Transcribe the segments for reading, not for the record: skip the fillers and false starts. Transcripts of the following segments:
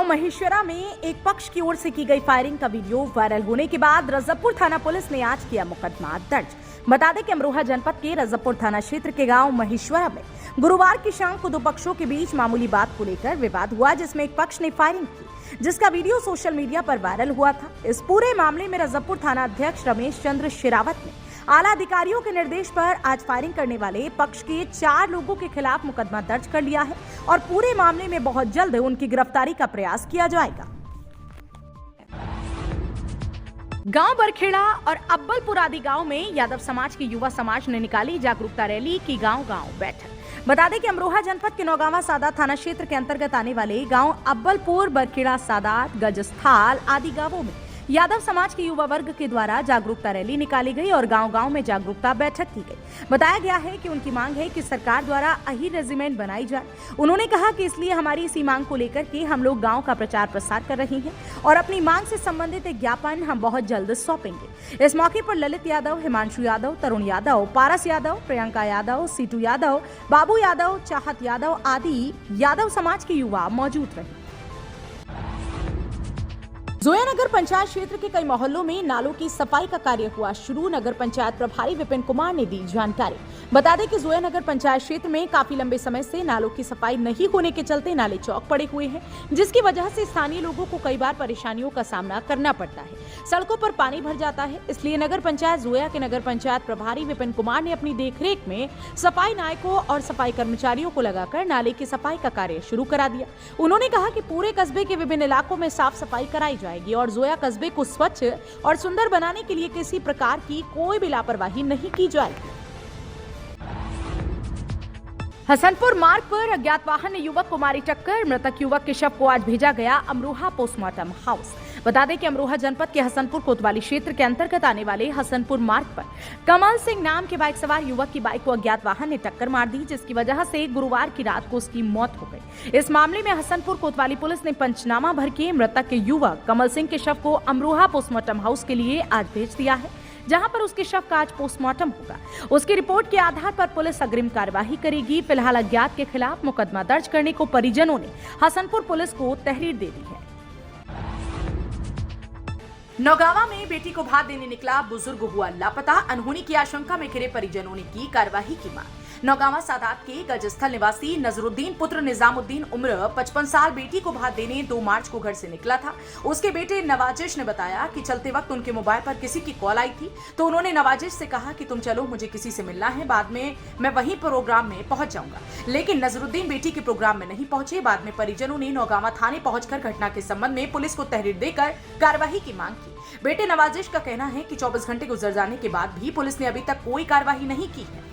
महेश्वरा में एक पक्ष की ओर से की गई फायरिंग का वीडियो वायरल होने के बाद रजबपुर थाना पुलिस ने आज किया मुकदमा दर्ज। बता दें कि अमरोहा जनपद के रजबपुर थाना क्षेत्र के गांव महेश्वरा में गुरुवार की शाम को दो पक्षों के बीच मामूली बात को लेकर विवाद हुआ, जिसमें एक पक्ष ने फायरिंग की, जिसका वीडियो सोशल मीडिया पर वायरल हुआ था। इस पूरे मामले में रजबपुर थाना अध्यक्ष रमेश चंद्र शेरावत ने आला अधिकारियों के निर्देश पर आज फायरिंग करने वाले पक्ष के 4 लोगों के खिलाफ मुकदमा दर्ज कर लिया है और पूरे मामले में बहुत जल्द उनकी गिरफ्तारी का प्रयास किया जाएगा। गांव बरखेड़ा और अब्बलपुर आदि गांव में यादव समाज के युवा समाज ने निकाली जागरूकता रैली की गांव-गांव बैठक। बता दें कि अमरोहा जनपद के नौगावा सादात थाना क्षेत्र के अंतर्गत आने वाले गांव अब्बलपुर, बरखेड़ा, सादात, गजस्थाल आदि गांवों में यादव समाज के युवा वर्ग के द्वारा जागरूकता रैली निकाली गई और गांव-गांव में जागरूकता बैठक की गई। बताया गया है कि उनकी मांग है कि सरकार द्वारा अहीर रेजिमेंट बनाई जाए। उन्होंने कहा कि इसलिए हमारी इसी मांग को लेकर के हम लोग गांव का प्रचार प्रसार कर रहे हैं और अपनी मांग से संबंधित एक ज्ञापन हम बहुत जल्द सौंपेंगे। इस मौके पर ललित यादव, हिमांशु यादव, तरुण यादव, पारस यादव, प्रियंका यादव, सीटू यादव, बाबू यादव, चाहत यादव आदि यादव समाज के युवा मौजूद रहे। जोया नगर पंचायत क्षेत्र के कई मोहल्लों में नालों की सफाई का कार्य हुआ शुरू। नगर पंचायत प्रभारी विपिन कुमार ने दी जानकारी। बता दें कि जोया नगर पंचायत क्षेत्र में काफी लंबे समय से नालों की सफाई नहीं होने के चलते नाले चौक पड़े हुए हैं, जिसकी वजह से स्थानीय लोगों को कई बार परेशानियों का सामना करना पड़ता है। सड़कों पर पानी भर जाता है, इसलिए नगर पंचायत जोया के नगर पंचायत प्रभारी विपिन कुमार ने अपनी देखरेख में सफाई नायकों और सफाई कर्मचारियों को लगाकर नाले की सफाई का कार्य शुरू करा दिया। उन्होंने कहा कि पूरे कस्बे के विभिन्न इलाकों में साफ सफाई कराई जाएगी और जोया कस्बे को स्वच्छ और सुंदर बनाने के लिए किसी प्रकार की कोई भी लापरवाही नहीं की जाएगी। हसनपुर मार्ग पर अज्ञात वाहन ने युवक को मारी टक्कर। मृतक युवक के शव को आज भेजा गया अमरोहा पोस्टमार्टम हाउस। बता दें कि अमरोहा जनपद के हसनपुर कोतवाली क्षेत्र के अंतर्गत आने वाले हसनपुर मार्ग पर कमल सिंह नाम के बाइक सवार युवक की बाइक को अज्ञात वाहन ने टक्कर मार दी, जिसकी वजह से गुरुवार की रात को उसकी मौत हो गई। इस मामले में हसनपुर कोतवाली पुलिस ने पंचनामा भर के मृतक के युवक कमल सिंह के शव को अमरोहा पोस्टमार्टम हाउस के लिए आज भेज दिया है, जहां पर उसके शव का आज पोस्टमार्टम होगा। उसकी रिपोर्ट के आधार पर पुलिस अग्रिम कार्यवाही करेगी। फिलहाल अज्ञात के खिलाफ मुकदमा दर्ज करने को परिजनों ने हसनपुर पुलिस को तहरीर दे दी है। नौगावा में बेटी को भात देने निकला बुजुर्ग हुआ लापता। अनहोनी की आशंका में घिरे परिजनों ने की कार्यवाही की मांग। नौगावा सादात के गजस्थल निवासी नजरुद्दीन पुत्र निजामुद्दीन उम्र 55 साल बेटी को भात देने 2 मार्च को घर से निकला था। उसके बेटे नवाजिश ने बताया कि चलते वक्त उनके मोबाइल पर किसी की कॉल आई थी, तो उन्होंने नवाजिश से कहा कि तुम चलो, मुझे किसी से मिलना है, बाद में मैं वहीं प्रोग्राम में पहुंच जाऊंगा। लेकिन नजरुद्दीन बेटी के प्रोग्राम में नहीं पहुंचे। बाद में परिजनों ने नौगावा थाने पहुंचकर घटना के संबंध में पुलिस को तहरीर देकर कार्रवाई की मांग की। बेटे नवाजिश का कहना है कि 24 घंटे गुजर जाने के बाद भी पुलिस ने अभी तक कोई कार्रवाई नहीं की है।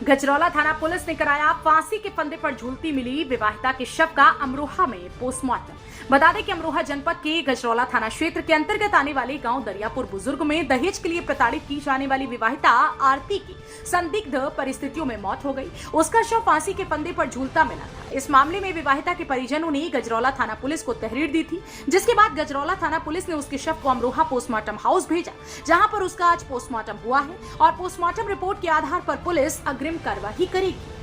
गजरौला थाना पुलिस ने कराया फांसी के फंदे पर झूलती मिली विवाहिता के शव का अमरोहा में पोस्टमार्टम। बता दें कि अमरोहा जनपद के गजरौला थाना क्षेत्र के अंतर्गत आने वाले गांव दरियापुर बुजुर्ग में दहेज के लिए प्रताड़ित की जाने वाली विवाहिता आरती की संदिग्ध परिस्थितियों में मौत हो गई। उसका शव फांसी के फंदे पर झूलता मिला था। इस मामले में विवाहिता के परिजनों ने गजरौला थाना पुलिस को तहरीर दी थी, जिसके बाद गजरौला थाना पुलिस ने उसके शव को अमरोहा पोस्टमार्टम हाउस भेजा, जहां पर उसका आज पोस्टमार्टम हुआ है और पोस्टमार्टम रिपोर्ट के आधार पर पुलिस अग्रिम कार्रवाई करेगी।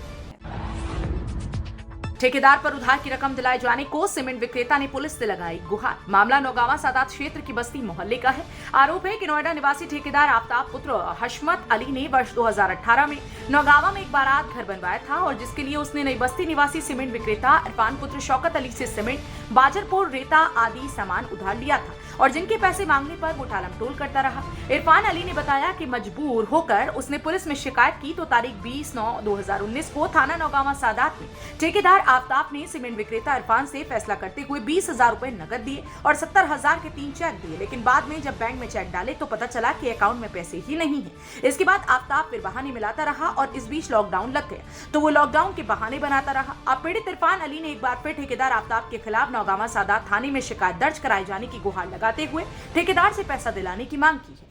ठेकेदार पर उधार की रकम दिलाए जाने को सीमेंट विक्रेता ने पुलिस से लगाई गुहार। मामला नौगावा सादात क्षेत्र की बस्ती मोहल्ले का है। आरोप है कि नोएडा निवासी ठेकेदार आफ्ताब पुत्र हशमत अली ने वर्ष 2018 में नौगावा में एक बारात घर बनवाया था और जिसके लिए उसने नई बस्ती निवासी सीमेंट विक्रेता इरफान पुत्र शौकत अली से सीमेंट, बाजरपुर, रेता आदि सामान उधार लिया था और जिनके पैसे मांगने पर वो टालमटोल करता रहा। इरफान अली ने बताया कि मजबूर होकर उसने पुलिस में शिकायत की तो तारीख 20/9/2019 को थाना नौगावा सादात में ठेकेदार आफ्ताब ने सीमेंट विक्रेता इरफान से फैसला करते हुए 20,000 रुपए नकद दिए और 70,000 के 3 चेक दिए। लेकिन बाद में जब बैंक में चेक डाले तो पता चला कि अकाउंट में पैसे ही नहीं है। इसके बाद आफ्ताब फिर बहाने मिलाता रहा और इस बीच लॉकडाउन लग गया तो वो लॉकडाउन के बहाने बनाता रहा। अब पीड़ित इरफान अली ने एक बार फिर ठेकेदार आफ्ताब के खिलाफ नौगावा सादात थाने में शिकायत दर्ज कराए जाने की गुहार लगाते हुए ठेकेदार से पैसा दिलाने की मांग की है।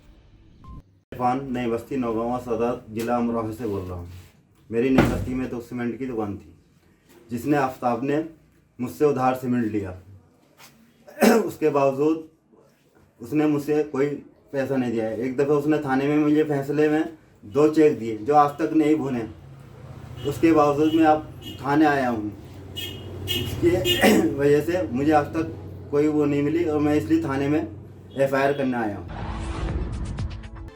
इरफान, नई बस्ती नौगावा सादात, जिला अमरोहा से बोल रहा हूँ। मेरी नई बस्ती में तो सीमेंट की दुकान थी, जिसने आफ्ताब ने मुझसे उधार सीमेंट लिया। उसके बावजूद उसने मुझसे कोई पैसा नहीं दिया है। एक दफ़ा उसने थाने में मुझे फैसले में 2 चेक दिए जो आज तक नहीं भुने। उसके बावजूद मैं अब थाने आया हूँ। उसकी वजह से मुझे आज तक कोई वो नहीं मिली और मैं इसलिए थाने में FIR करने आया हूँ।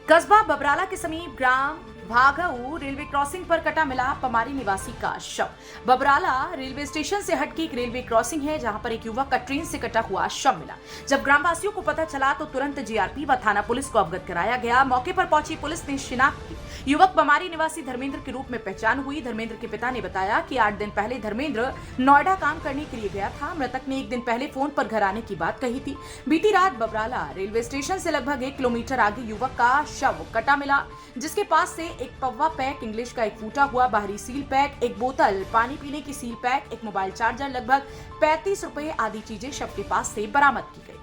कस्बा बबराला के समीप ग्राम भागऊ रेलवे क्रॉसिंग पर कटा मिला पमारी निवासी का शव। बबराला रेलवे स्टेशन से हटके एक रेलवे क्रॉसिंग है जहां पर एक युवक का ट्रेन से कटा हुआ शव मिला। जब ग्रामवासियों को पता चला तो तुरंत GRP व थाना पुलिस को अवगत कराया गया। मौके पर पहुंची पुलिस ने शिनाख्त की। युवक पमारी निवासी धर्मेंद्र के रूप में पहचान हुई। धर्मेंद्र के पिता ने बताया कि 8 दिन पहले धर्मेंद्र नोएडा काम करने के लिए गया था। मृतक ने 1 दिन पहले फोन पर घर आने की बात कही थी। बीती रात बबराला रेलवे स्टेशन से लगभग 1 किलोमीटर आगे युवक का शव कटा मिला, जिसके पास से एक पौवा पैक, इंग्लिश का एक फूटा हुआ बाहरी सील पैक, एक बोतल पानी पीने की सील पैक, एक मोबाइल चार्जर, लगभग 35 रुपए आदि चीजें शव के पास से बरामद की गई।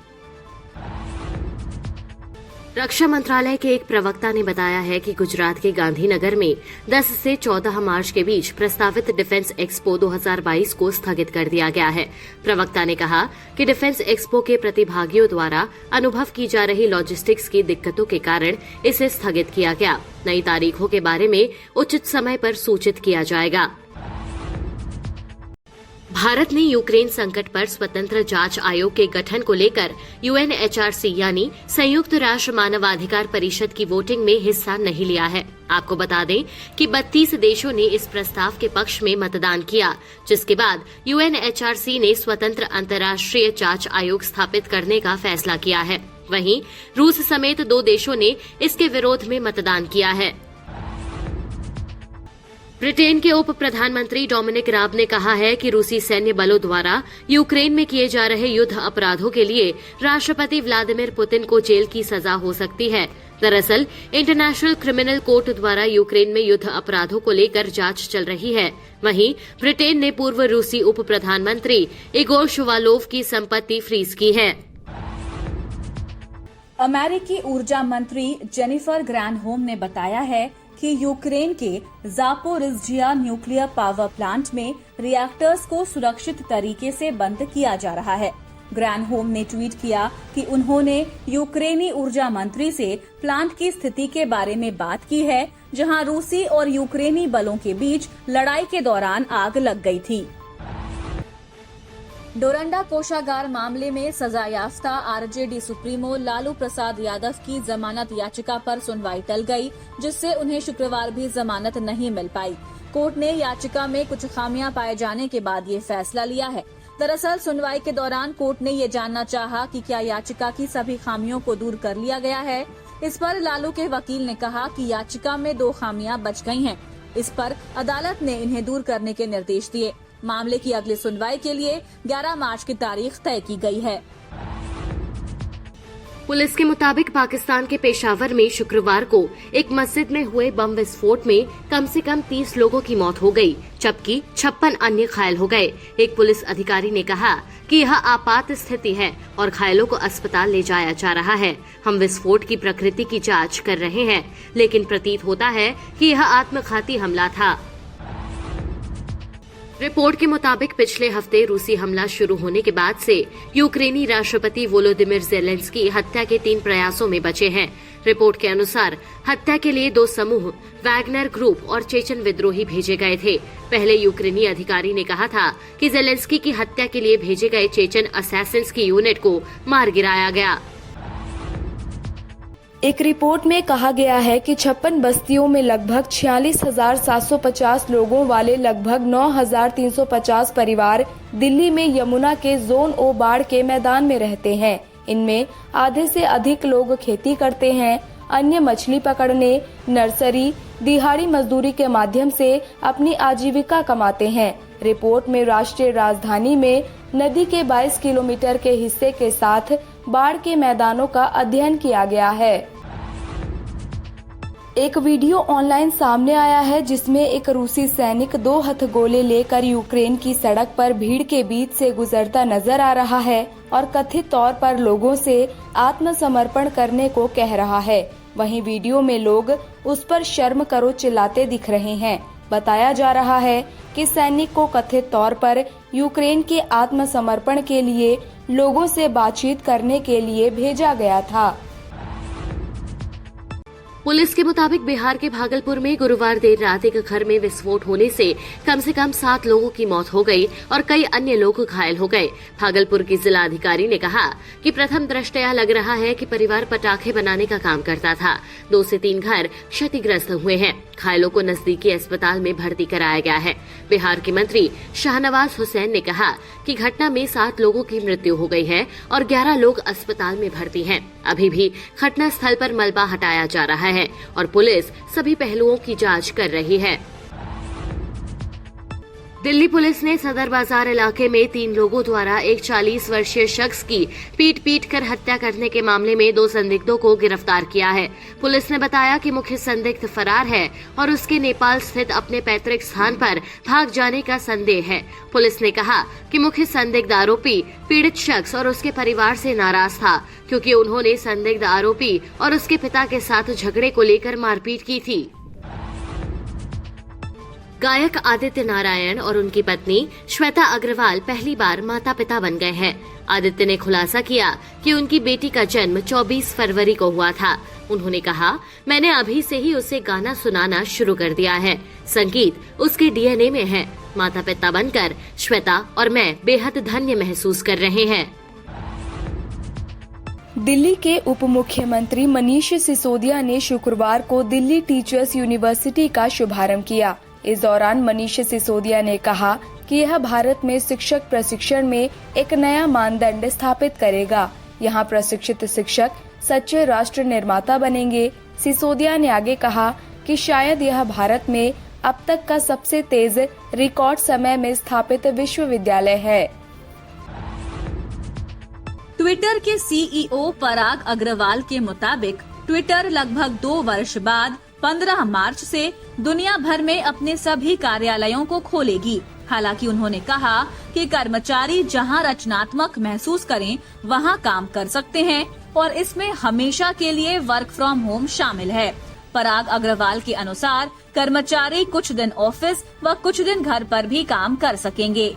रक्षा मंत्रालय के एक प्रवक्ता ने बताया है कि गुजरात के गांधीनगर में 10 से 14 मार्च के बीच प्रस्तावित डिफेंस एक्सपो 2022 को स्थगित कर दिया गया है। प्रवक्ता ने कहा कि डिफेंस एक्सपो के प्रतिभागियों द्वारा अनुभव की जा रही लॉजिस्टिक्स की दिक्कतों के कारण इसे स्थगित किया गया। नई तारीखों के बारे में उचित समय पर सूचित किया जाएगा। भारत ने यूक्रेन संकट पर स्वतंत्र जांच आयोग के गठन को लेकर UNHRC यानी संयुक्त राष्ट्र मानवाधिकार परिषद की वोटिंग में हिस्सा नहीं लिया है। आपको बता दें कि 32 देशों ने इस प्रस्ताव के पक्ष में मतदान किया, जिसके बाद UNHRC ने स्वतंत्र अंतर्राष्ट्रीय जांच आयोग स्थापित करने का फैसला किया है। वहीं रूस समेत 2 देशों ने इसके विरोध में मतदान किया है। ब्रिटेन के उप प्रधानमंत्री डोमिनिक राब ने कहा है कि रूसी सैन्य बलों द्वारा यूक्रेन में किए जा रहे युद्ध अपराधों के लिए राष्ट्रपति व्लादिमीर पुतिन को जेल की सजा हो सकती है। दरअसल इंटरनेशनल क्रिमिनल कोर्ट द्वारा यूक्रेन में युद्ध अपराधों को लेकर जांच चल रही है। वहीं ब्रिटेन ने पूर्व रूसी उप प्रधानमंत्री इगोर शुवालोव की संपत्ति फ्रीज की है। अमेरिकी ऊर्जा मंत्री जेनिफर ग्रैनहोम ने बताया है कि यूक्रेन के ज़ापोरिज़्हिया न्यूक्लियर पावर प्लांट में रिएक्टर्स को सुरक्षित तरीके से बंद किया जा रहा है। ग्रैनहोम ने ट्वीट किया कि उन्होंने यूक्रेनी ऊर्जा मंत्री से प्लांट की स्थिति के बारे में बात की है, जहां रूसी और यूक्रेनी बलों के बीच लड़ाई के दौरान आग लग गई थी। डोरंडा कोषागार मामले में सजायाफ्ता आरजेडी सुप्रीमो लालू प्रसाद यादव की जमानत याचिका पर सुनवाई टल गई, जिससे उन्हें शुक्रवार भी जमानत नहीं मिल पाई। कोर्ट ने याचिका में कुछ खामियां पाए जाने के बाद ये फैसला लिया है। दरअसल सुनवाई के दौरान कोर्ट ने ये जानना चाहा कि क्या याचिका की सभी खामियों को दूर कर लिया गया है। इस पर लालू के वकील ने कहा कि याचिका में 2 खामियां बच गई हैं। इस पर अदालत ने इन्हें दूर करने के निर्देश दिए। मामले की अगली सुनवाई के लिए 11 मार्च की तारीख तय की गई है। पुलिस के मुताबिक पाकिस्तान के पेशावर में शुक्रवार को एक मस्जिद में हुए बम विस्फोट में कम से कम 30 लोगों की मौत हो गई, जबकि 56 अन्य घायल हो गए। एक पुलिस अधिकारी ने कहा कि यह आपात स्थिति है और घायलों को अस्पताल ले जाया जा रहा है। हम विस्फोट की प्रकृति की जांच कर रहे हैं, लेकिन प्रतीत होता है कि यह आत्मघाती हमला था। रिपोर्ट के मुताबिक पिछले हफ्ते रूसी हमला शुरू होने के बाद से यूक्रेनी राष्ट्रपति वोलोदिमिर ज़ेलेंस्की हत्या के 3 प्रयासों में बचे हैं। रिपोर्ट के अनुसार हत्या के लिए 2 समूह वैगनर ग्रुप और चेचन विद्रोही भेजे गए थे। पहले यूक्रेनी अधिकारी ने कहा था कि ज़ेलेंस्की की हत्या के लिए भेजे गए चेचन असैसिन्स की यूनिट को मार गिराया गया। एक रिपोर्ट में कहा गया है कि 56 बस्तियों में लगभग 46,750 लोगों वाले लगभग 9,350 परिवार दिल्ली में यमुना के जोन ओ बाढ़ के मैदान में रहते हैं। इनमें आधे से अधिक लोग खेती करते हैं, अन्य मछली पकड़ने, नर्सरी, दिहाड़ी मजदूरी के माध्यम से अपनी आजीविका कमाते हैं। रिपोर्ट में राष्ट्रीय राजधानी में नदी के 22 किलोमीटर के हिस्से के साथ बाढ़ के मैदानों का अध्ययन किया गया है। एक वीडियो ऑनलाइन सामने आया है जिसमें एक रूसी सैनिक 2 हथगोले लेकर यूक्रेन की सड़क पर भीड़ के बीच से गुजरता नजर आ रहा है और कथित तौर पर लोगों से आत्मसमर्पण करने को कह रहा है। वहीं वीडियो में लोग उस पर शर्म करो चिल्लाते दिख रहे हैं। बताया जा रहा है कि सैनिक को कथित तौर पर यूक्रेन के आत्मसमर्पण के लिए लोगों से बातचीत करने के लिए भेजा गया था। पुलिस के मुताबिक बिहार के भागलपुर में गुरुवार देर रात एक घर में विस्फोट होने से कम 7 लोगों की मौत हो गई और कई अन्य लोग घायल हो गए। भागलपुर की जिलाधिकारी ने कहा कि प्रथम दृष्टया लग रहा है कि परिवार पटाखे बनाने का काम करता था। 2 से 3 घर क्षतिग्रस्त हुए हैं। घायलों को नजदीकी अस्पताल में भर्ती कराया गया है। बिहार के मंत्री शाहनवाज हुसैन ने कहा कि घटना में 7 लोगों की मृत्यु हो गई है और 11 लोग अस्पताल में भर्ती हैं। अभी भी घटना स्थल पर मलबा हटाया जा रहा है और पुलिस सभी पहलुओं की जांच कर रही है। दिल्ली पुलिस ने सदर बाजार इलाके में 3 लोगों द्वारा एक 40 वर्षीय शख्स की पीट कर हत्या करने के मामले में 2 संदिग्धों को गिरफ्तार किया है। पुलिस ने बताया कि मुख्य संदिग्ध फरार है और उसके नेपाल स्थित अपने पैतृक स्थान पर भाग जाने का संदेह है। पुलिस ने कहा कि मुख्य संदिग्ध आरोपी पीड़ित शख्स और उसके परिवार से नाराज था क्योंकि उन्होंने संदिग्ध आरोपी और उसके पिता के साथ झगड़े को लेकर मारपीट की थी। गायक आदित्य नारायण और उनकी पत्नी श्वेता अग्रवाल पहली बार माता पिता बन गए हैं। आदित्य ने खुलासा किया कि उनकी बेटी का जन्म 24 फरवरी को हुआ था। उन्होंने कहा, मैंने अभी से ही उसे गाना सुनाना शुरू कर दिया है। संगीत उसके डीएनए में है। माता पिता बनकर श्वेता और मैं बेहद धन्य महसूस कर रहे हैं। दिल्ली के उप मुख्यमंत्री मनीष सिसोदिया ने शुक्रवार को दिल्ली टीचर्स यूनिवर्सिटी का शुभारंभ किया। इस दौरान मनीष सिसोदिया ने कहा कि यह भारत में शिक्षक प्रशिक्षण में एक नया मानदंड स्थापित करेगा। यहाँ प्रशिक्षित शिक्षक सच्चे राष्ट्र निर्माता बनेंगे। सिसोदिया ने आगे कहा कि शायद यह भारत में अब तक का सबसे तेज रिकॉर्ड समय में स्थापित विश्वविद्यालय है। ट्विटर के सीईओ पराग अग्रवाल के मुताबिक ट्विटर लगभग 2 वर्ष बाद 15 मार्च से दुनिया भर में अपने सभी कार्यालयों को खोलेगी। हालांकि उन्होंने कहा कि कर्मचारी जहां रचनात्मक महसूस करें वहां काम कर सकते हैं और इसमें हमेशा के लिए वर्क फ्रॉम होम शामिल है। पराग अग्रवाल के अनुसार कर्मचारी कुछ दिन ऑफिस व कुछ दिन घर पर भी काम कर सकेंगे।